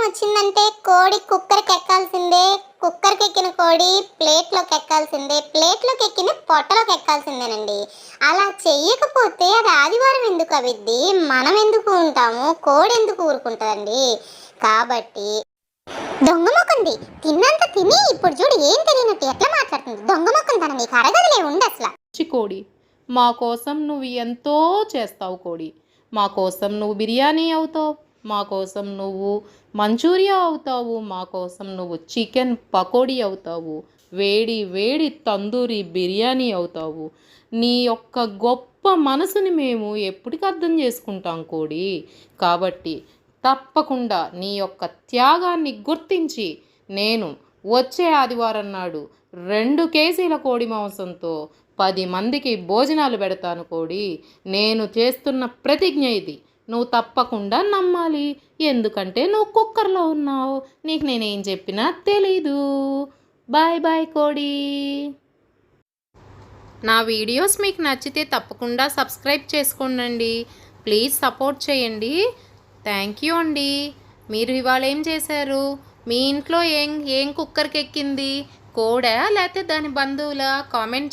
వచ్చిందంటే కోడి కుక్కర్కి ఎక్కాల్సిందే, కుక్కర్కి ఎక్కిన కోడి ప్లేట్లోకి ఎక్కాల్సిందే, ప్లేట్లోకి ఎక్కిన పొట్టలోకి ఎక్కాల్సిందేనండి. అలా చెయ్యకపోతే అది ఆదివారం ఎందుకు అవిద్ది, మనం ఎందుకు ఉంటాము, కోడి ఎందుకు ఊరుకుంటుందండి. కాబట్టి దొంగ మొక్కంది తిన్నంత తిని ఇప్పుడు చూడు ఏం తెలియనట్టు ఎట్లా మాట్లాడుతుంది. దొంగ మొక్కం తన నీకు అరగదులే ఉండి అసలు. కోడి, మా కోసం నువ్వు ఎంతో చేస్తావు కోడి. మా కోసం నువ్వు బిర్యానీ అవుతావు, మా కోసం నువ్వు మంచూరియా అవుతావు, మా కోసం నువ్వు చికెన్ పకోడీ అవుతావు, వేడి వేడి తందూరి బిర్యానీ అవుతావు. నీ యొక్క గొప్ప మనసుని మేము ఎప్పటికి అర్థం చేసుకుంటాం కోడి. కాబట్టి తప్పకుండా నీ యొక్క త్యాగాన్ని గుర్తించి నేను వచ్చే ఆదివారం నాడు 2 కేజీల కోడి మాంసంతో 10 మందికి భోజనాలు పెడతాను కోడి. నేను చేస్తున్న ప్రతిజ్ఞ ఇది. నువ్వు తప్పకుండా నమ్మాలి. ఎందుకంటే నువ్వు కుక్కర్లో ఉన్నావు, నీకు నేనేం చెప్పినా తెలీదు. బాయ్ బాయ్ కోడి. నా వీడియోస్ మీకు నచ్చితే తప్పకుండా సబ్స్క్రైబ్ చేసుకోండి. ప్లీజ్ సపోర్ట్ చేయండి. థ్యాంక్ యూ అండి. మీరు ఇవాళ ఏం చేశారు? మీ ఇంట్లో ఏం కుక్కర్కి ఎక్కింది? కోడా లేకపోతే దాని బంధువులా? కామెంట్